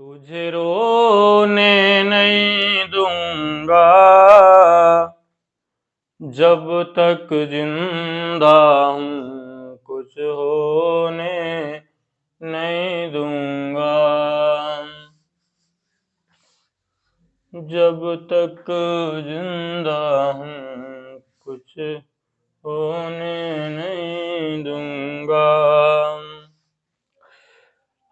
तुझे रोने नहीं दूंगा जब तक जिंदा हूँ, कुछ होने नहीं दूंगा जब तक जिंदा हूँ, कुछ होने नहीं दूंगा।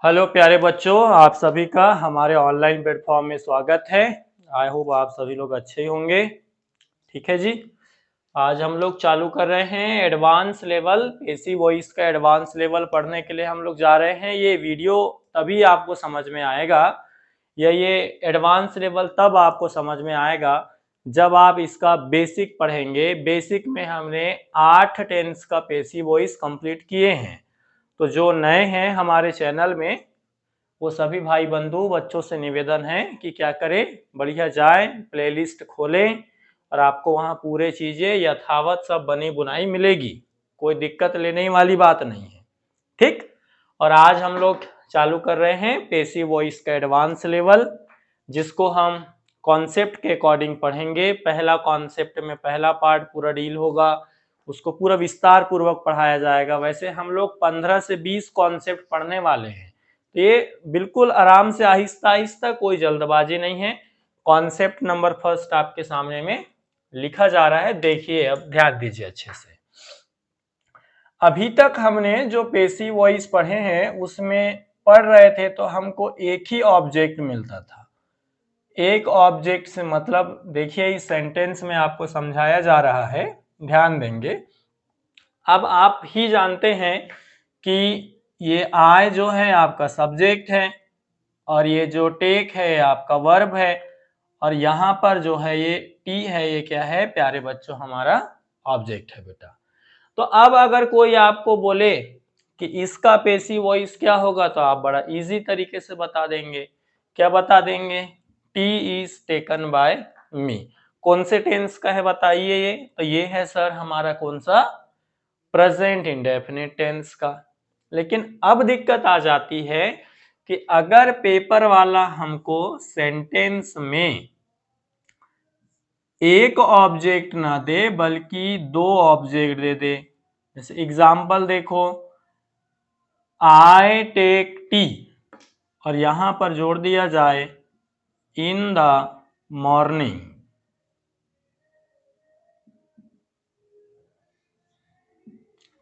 हेलो प्यारे बच्चों, आप सभी का हमारे ऑनलाइन प्लेटफॉर्म में स्वागत है। आई होप आप सभी लोग अच्छे ही होंगे। ठीक है जी, आज हम लोग चालू कर रहे हैं एडवांस लेवल पेशी वॉइस का एडवांस लेवल पढ़ने के लिए हम लोग जा रहे हैं। ये वीडियो तभी आपको समझ में आएगा या ये एडवांस लेवल तब आपको समझ में आएगा जब आप इसका बेसिक पढ़ेंगे। बेसिक में हमने 8 टेंस का पेशी वॉइस कंप्लीट किए हैं। तो जो नए हैं हमारे चैनल में, वो सभी भाई बंधु बच्चों से निवेदन है कि क्या करें, बढ़िया जाएं, प्लेलिस्ट खोलें और आपको वहां पूरे चीजें यथावत सब बनी बुनाई मिलेगी। कोई दिक्कत लेने वाली बात नहीं है। ठीक। और आज हम लोग चालू कर रहे हैं पेशी वॉइस का एडवांस लेवल, जिसको हम कॉन्सेप्ट के अकॉर्डिंग पढ़ेंगे। पहला कॉन्सेप्ट में पहला पार्ट पूरा डील होगा, उसको पूरा विस्तार पूर्वक पढ़ाया जाएगा। वैसे हम लोग 15 से 20 कॉन्सेप्ट पढ़ने वाले हैं, तो ये बिल्कुल आराम से आहिस्ता आहिस्ता, कोई जल्दबाजी नहीं है। कॉन्सेप्ट नंबर फर्स्ट आपके सामने में लिखा जा रहा है, देखिए, अब ध्यान दीजिए अच्छे से। अभी तक हमने जो पेशी वॉइस पढ़े हैं उसमें पढ़ रहे थे तो हमको एक ही ऑब्जेक्ट मिलता था। एक ऑब्जेक्ट से मतलब, देखिए इस सेंटेंस में आपको समझाया जा रहा है, ध्यान देंगे। अब आप ही जानते हैं कि ये आई जो है आपका सब्जेक्ट है और ये जो टेक है आपका वर्ब है, और यहाँ पर जो है ये टी है, ये क्या है प्यारे बच्चों, हमारा ऑब्जेक्ट है बेटा। तो अब अगर कोई आपको बोले कि इसका पेशी वॉइस क्या होगा, तो आप बड़ा इजी तरीके से बता देंगे। क्या बता देंगे? टी इज टेकन बाय मी। कौन से टेंस का है बताइए ये? तो ये है सर हमारा कौन सा? प्रेजेंट इंडेफिनिट टेंस का। लेकिन अब दिक्कत आ जाती है कि अगर पेपर वाला हमको सेंटेंस में एक ऑब्जेक्ट ना दे बल्कि 2 ऑब्जेक्ट दे दे। जैसे एग्जांपल देखो, आई टेक टी और यहां पर जोड़ दिया जाए इन द मॉर्निंग।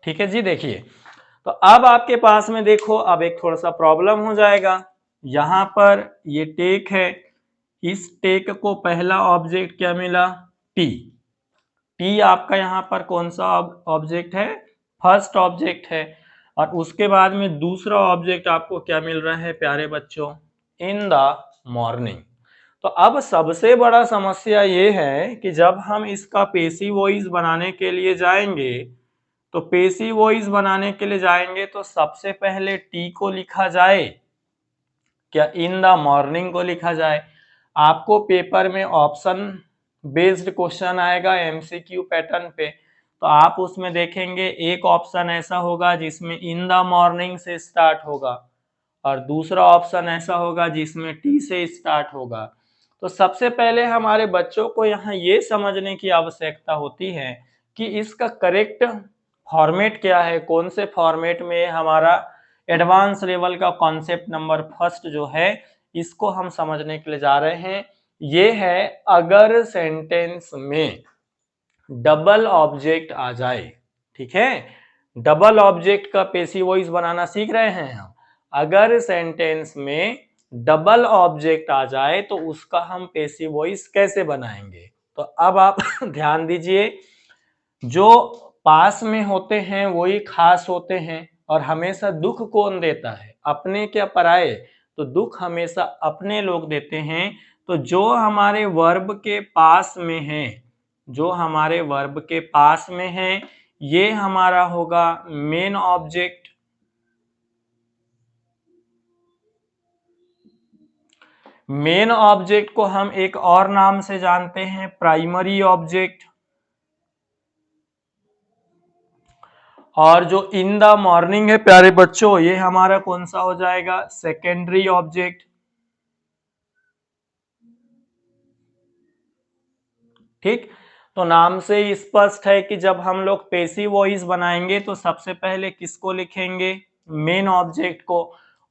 ठीक है जी, देखिए तो अब आपके पास में देखो, अब एक थोड़ा सा प्रॉब्लम हो जाएगा। यहां पर ये टेक है, इस टेक को पहला ऑब्जेक्ट क्या मिला? टी। टी आपका यहाँ पर कौन सा ऑब्जेक्ट है? फर्स्ट ऑब्जेक्ट है। और उसके बाद में दूसरा ऑब्जेक्ट आपको क्या मिल रहा है प्यारे बच्चों? इन द मॉर्निंग। तो अब सबसे बड़ा समस्या ये है कि जब हम इसका पेशी वॉइस बनाने के लिए जाएंगे, तो पेशी वॉइस बनाने के लिए जाएंगे तो सबसे पहले टी को लिखा जाए, क्या इन द मॉर्निंग को लिखा जाए? आपको पेपर में ऑप्शन बेस्ड क्वेश्चन आएगा एमसीक्यू पैटर्न पे, तो आप उसमें देखेंगे एक ऑप्शन ऐसा होगा जिसमें इन द मॉर्निंग से स्टार्ट होगा और दूसरा ऑप्शन ऐसा होगा जिसमें टी से स्टार्ट होगा। तो सबसे पहले हमारे बच्चों को यहाँ ये समझने की आवश्यकता होती है कि इसका करेक्ट फॉर्मेट क्या है, कौन से फॉर्मेट में हमारा एडवांस लेवल का कॉन्सेप्ट नंबर फर्स्ट जो है इसको हम समझने के लिए जा रहे हैं। ये है अगर सेंटेंस में डबल ऑब्जेक्ट आ जाए। ठीक है, डबल ऑब्जेक्ट का पेशी वॉइस बनाना सीख रहे हैं हम। अगर सेंटेंस में डबल ऑब्जेक्ट आ जाए तो उसका हम पेशी वॉइस कैसे बनाएंगे? तो अब आप ध्यान दीजिए, जो पास में होते हैं वही खास होते हैं। और हमेशा दुख कौन देता है? अपने क्या पराए? तो दुख हमेशा अपने लोग देते हैं। तो जो हमारे वर्ब के पास में है, जो हमारे वर्ब के पास में है, ये हमारा होगा मेन ऑब्जेक्ट। मेन ऑब्जेक्ट को हम एक और नाम से जानते हैं प्राइमरी ऑब्जेक्ट। और जो इन द मॉर्निंग है प्यारे बच्चों, ये हमारा कौन सा हो जाएगा? Secondary object. ठीक, तो नाम से ही स्पष्ट है कि जब हम लोग पैसिव वॉइस बनाएंगे तो सबसे पहले किसको लिखेंगे, मेन ऑब्जेक्ट को,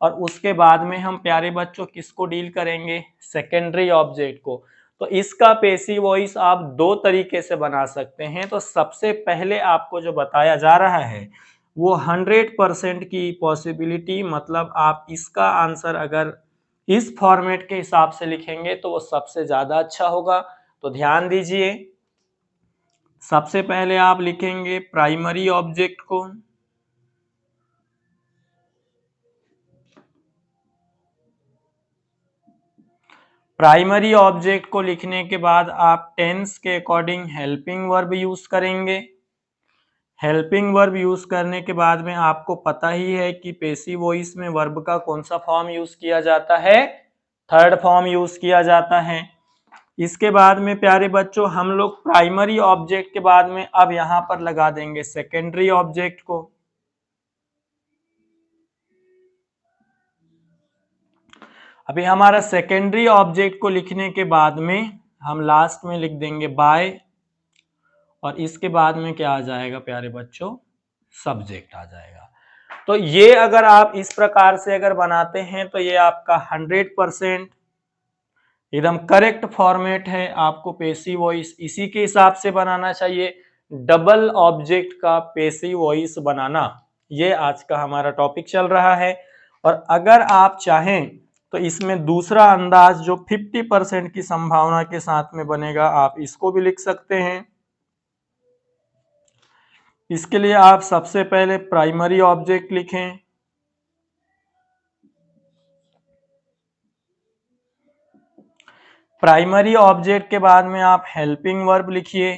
और उसके बाद में हम प्यारे बच्चों किसको डील करेंगे, सेकेंडरी ऑब्जेक्ट को। तो इसका पैसिव वॉइस आप दो तरीके से बना सकते हैं। तो सबसे पहले आपको जो बताया जा रहा है वो 100% की पॉसिबिलिटी, मतलब आप इसका आंसर अगर इस फॉर्मेट के हिसाब से लिखेंगे तो वो सबसे ज्यादा अच्छा होगा। तो ध्यान दीजिए, सबसे पहले आप लिखेंगे प्राइमरी ऑब्जेक्ट को, प्राइमरी ऑब्जेक्ट को लिखने के बाद आप टेंस के अकॉर्डिंग हेल्पिंग वर्ब यूज करेंगे। हेल्पिंग वर्ब यूज करने के बाद में आपको पता ही है कि पैसिव वॉइस में वर्ब का कौन सा फॉर्म यूज किया जाता है, थर्ड फॉर्म यूज किया जाता है। इसके बाद में प्यारे बच्चों हम लोग प्राइमरी ऑब्जेक्ट के बाद में अब यहां पर लगा देंगे सेकेंडरी ऑब्जेक्ट को। अभी हमारा सेकेंडरी ऑब्जेक्ट को लिखने के बाद में हम लास्ट में लिख देंगे बाय, और इसके बाद में क्या आ जाएगा प्यारे बच्चों, सब्जेक्ट आ जाएगा। तो ये अगर आप इस प्रकार से अगर बनाते हैं तो ये आपका 100% एकदम करेक्ट फॉर्मेट है। आपको पैसिव वॉइस इसी के हिसाब से बनाना चाहिए, डबल ऑब्जेक्ट का पैसिव वॉइस बनाना। ये आज का हमारा टॉपिक चल रहा है। और अगर आप चाहें तो इसमें दूसरा अंदाज जो 50% की संभावना के साथ में बनेगा, आप इसको भी लिख सकते हैं। इसके लिए आप सबसे पहले प्राइमरी ऑब्जेक्ट लिखें, प्राइमरी ऑब्जेक्ट के बाद में आप हेल्पिंग वर्ब लिखिए,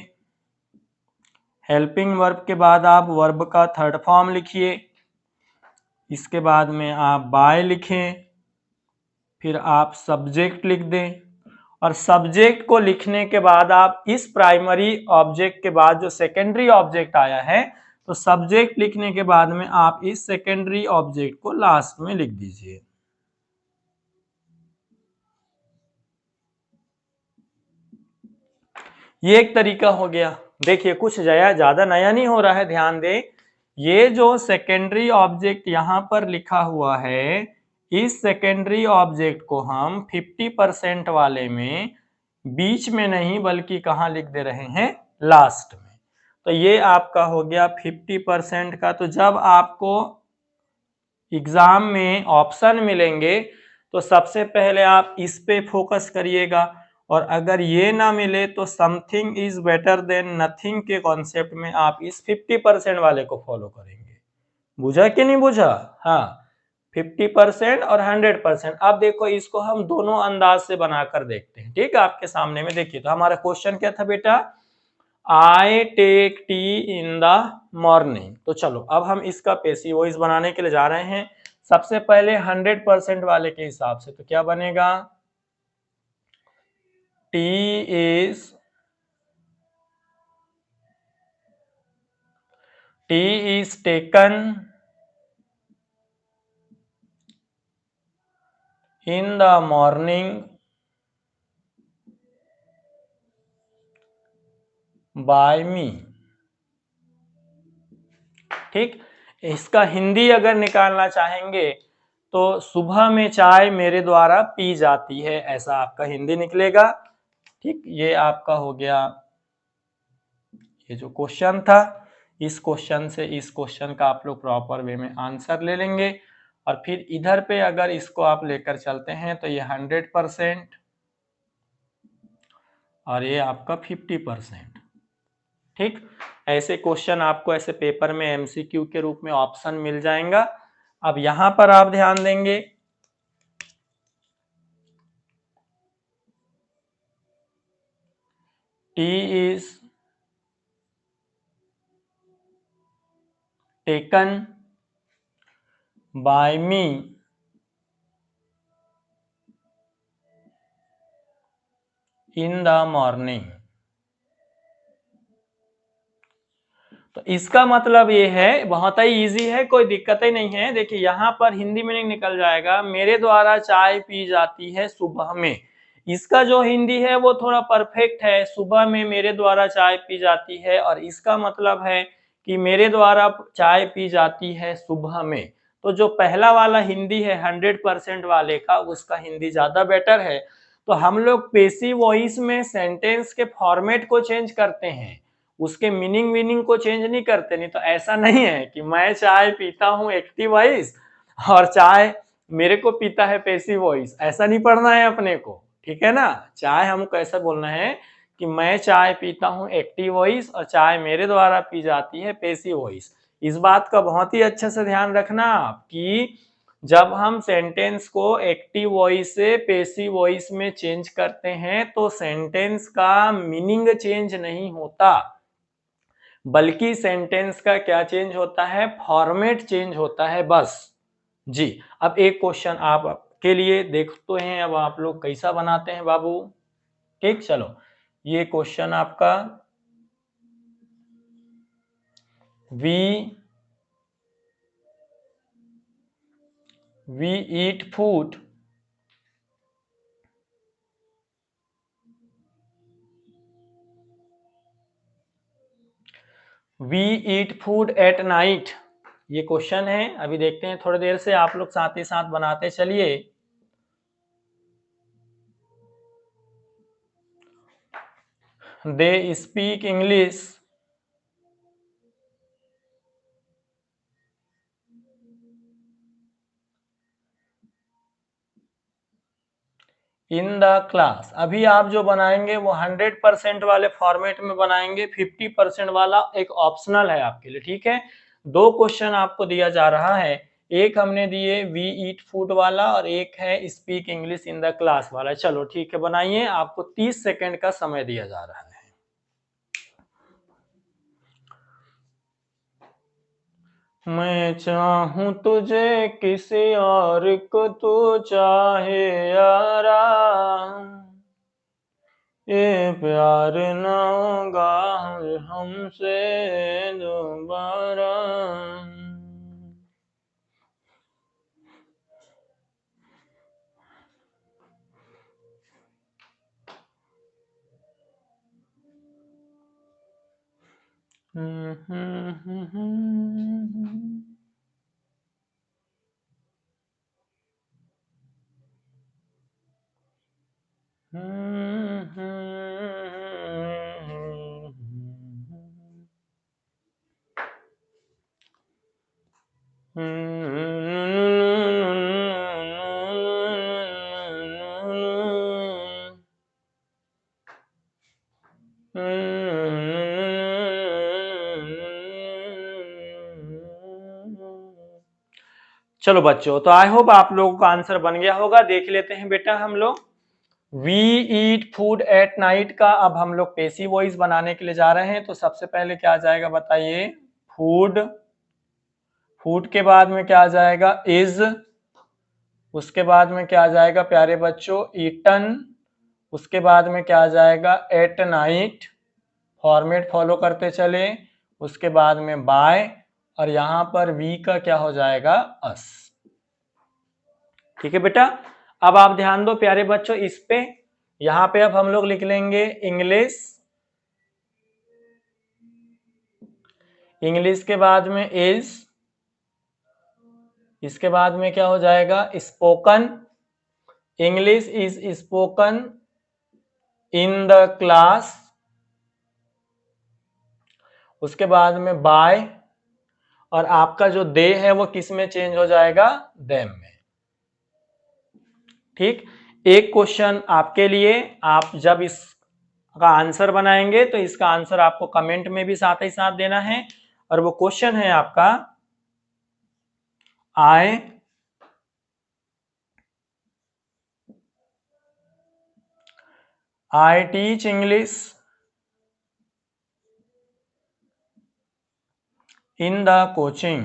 हेल्पिंग वर्ब के बाद आप वर्ब का थर्ड फॉर्म लिखिए, इसके बाद में आप बाय लिखें, फिर आप सब्जेक्ट लिख दें, और सब्जेक्ट को लिखने के बाद आप इस प्राइमरी ऑब्जेक्ट के बाद जो सेकेंडरी ऑब्जेक्ट आया है, तो सब्जेक्ट लिखने के बाद में आप इस सेकेंडरी ऑब्जेक्ट को लास्ट में लिख दीजिए। ये एक तरीका हो गया। देखिए कुछ ज्यादा नया नहीं हो रहा है, ध्यान दें। ये जो सेकेंडरी ऑब्जेक्ट यहां पर लिखा हुआ है, इस सेकेंडरी ऑब्जेक्ट को हम 50% वाले में बीच में नहीं बल्कि कहां लिख दे रहे हैं, लास्ट में। तो ये आपका हो गया 50% का। तो जब आपको एग्जाम में ऑप्शन मिलेंगे तो सबसे पहले आप इस पे फोकस करिएगा, और अगर ये ना मिले तो something is better than nothing के कॉन्सेप्ट में आप इस 50% वाले को फॉलो करेंगे। बुझा कि नहीं बुझा? हाँ, 50% और 100%। अब देखो इसको हम दोनों अंदाज से बनाकर देखते हैं। ठीक है, आपके सामने में देखिए। तो हमारा क्वेश्चन क्या था बेटा, I take tea in the morning. तो चलो अब हम इसका पैसिव वॉइस बनाने के लिए जा रहे हैं। सबसे पहले 100% वाले के हिसाब से तो क्या बनेगा, tea is taken in the morning by me. ठीक, इसका हिंदी अगर निकालना चाहेंगे तो सुबह में चाय मेरे द्वारा पी जाती है, ऐसा आपका हिंदी निकलेगा। ठीक, ये आपका हो गया ये जो क्वेश्चन था। इस क्वेश्चन से इस क्वेश्चन का आप लोग प्रॉपर वे में आंसर ले लेंगे, और फिर इधर पे अगर इसको आप लेकर चलते हैं तो ये 100% और ये आपका 50%। ठीक, ऐसे क्वेश्चन आपको ऐसे पेपर में एमसीक्यू के रूप में ऑप्शन मिल जाएगा। अब यहां पर आप ध्यान देंगे, T is taken by me in the morning. तो इसका मतलब ये है, बहुत ही इजी है, कोई दिक्कत ही नहीं है। देखिए यहाँ पर हिंदी मीनिंग निकल जाएगा, मेरे द्वारा चाय पी जाती है सुबह में। इसका जो हिंदी है वो थोड़ा परफेक्ट है, सुबह में मेरे द्वारा चाय पी जाती है, और इसका मतलब है कि मेरे द्वारा चाय पी जाती है सुबह में। तो जो पहला वाला हिंदी है 100% वाले का, उसका हिंदी ज्यादा बेटर है। तो हम लोग पेसिव वॉइस में सेंटेंस के फॉर्मेट को चेंज करते हैं, उसके मीनिंग वीनिंग को चेंज नहीं करते। नहीं तो ऐसा नहीं है कि मैं चाय पीता हूँ एक्टिव वॉइस और चाय मेरे को पीता है पेसिव वॉइस, ऐसा नहीं पढ़ना है अपने को, ठीक है ना। चाय हमको ऐसा बोलना है कि मैं चाय पीता हूँ एक्टिव वॉइस और चाय मेरे द्वारा पी जाती है पेसिव वॉइस। इस बात का बहुत ही अच्छे से ध्यान रखना आप कि जब हम सेंटेंस को एक्टिव वॉइस से पेसिव वॉइस में चेंज करते हैं तो सेंटेंस का मीनिंग चेंज नहीं होता, बल्कि सेंटेंस का क्या चेंज होता है, फॉर्मेट चेंज होता है बस। जी, अब एक क्वेश्चन आप के लिए देखते हैं, अब आप लोग कैसा बनाते हैं बाबू। ठीक, चलो ये क्वेश्चन आपका, we eat food at night, ये क्वेश्चन है। अभी देखते हैं, थोड़ी देर से आप लोग साथ ही साथ बनाते चलिए। They speak English in the class. अभी आप जो बनाएंगे वो 100% वाले फॉर्मेट में बनाएंगे, 50% वाला एक ऑप्शनल है आपके लिए, ठीक है। दो क्वेश्चन आपको दिया जा रहा है, एक हमने दिए वी ईट फूड वाला और एक है speak English in the class वाला। चलो ठीक है, बनाइए, आपको 30 सेकेंड का समय दिया जा रहा है। मैं चाहूं तुझे किसी और को तू चाहे यारा, ये प्यार ना होगा हमसे दोबारा। चलो बच्चों, तो आई होप आप लोगों का आंसर बन गया होगा। देख लेते हैं बेटा हम लोग, we eat food at night का अब हम लोग पेसिव वॉइस बनाने के लिए जा रहे हैं। तो सबसे पहले क्या आ जाएगा बताइए, फूड, फूड के बाद में क्या आ जाएगा, इज, उसके बाद में क्या आ जाएगा प्यारे बच्चों, ईटन, उसके बाद में क्या आ जाएगा, एट नाइट, फॉर्मेट फॉलो करते चले, उसके बाद में बाय, और यहां पर वी का क्या हो जाएगा, अस। ठीक है बेटा, अब आप ध्यान दो प्यारे बच्चों इस पे, यहां पे अब हम लोग लिख लेंगे इंग्लिश, इंग्लिश के बाद में इज, इसके बाद में क्या हो जाएगा, spoken, English is spoken in the class, उसके बाद में बाय, और आपका जो दे है वो किस में चेंज हो जाएगा, देम में। ठीक, एक क्वेश्चन आपके लिए, आप जब इसका आंसर बनाएंगे तो इसका आंसर आपको कमेंट में भी साथ ही साथ देना है, और वो क्वेश्चन है आपका, I teach English in the coaching.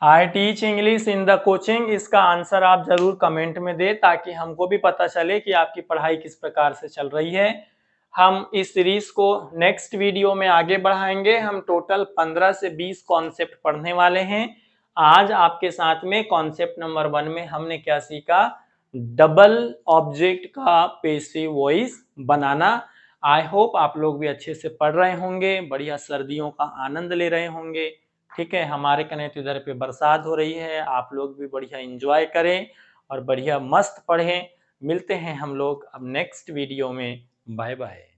I teach English in the coaching, इसका आंसर आप जरूर कमेंट में दे ताकि हमको भी पता चले कि आपकी पढ़ाई किस प्रकार से चल रही है। हम इस सीरीज को नेक्स्ट वीडियो में आगे बढ़ाएंगे। हम टोटल 15 से 20 कॉन्सेप्ट पढ़ने वाले हैं। आज आपके साथ में कॉन्सेप्ट नंबर 1 में हमने क्या सीखा, डबल ऑब्जेक्ट का passive voice banana. I hope आप लोग भी अच्छे से पढ़ रहे होंगे, बढ़िया सर्दियों का आनंद ले रहे होंगे। ठीक है, हमारे कने तो इधर पे बरसात हो रही है, आप लोग भी बढ़िया एंजॉय करें और बढ़िया मस्त पढ़ें। मिलते हैं हम लोग अब नेक्स्ट वीडियो में। Bye bye.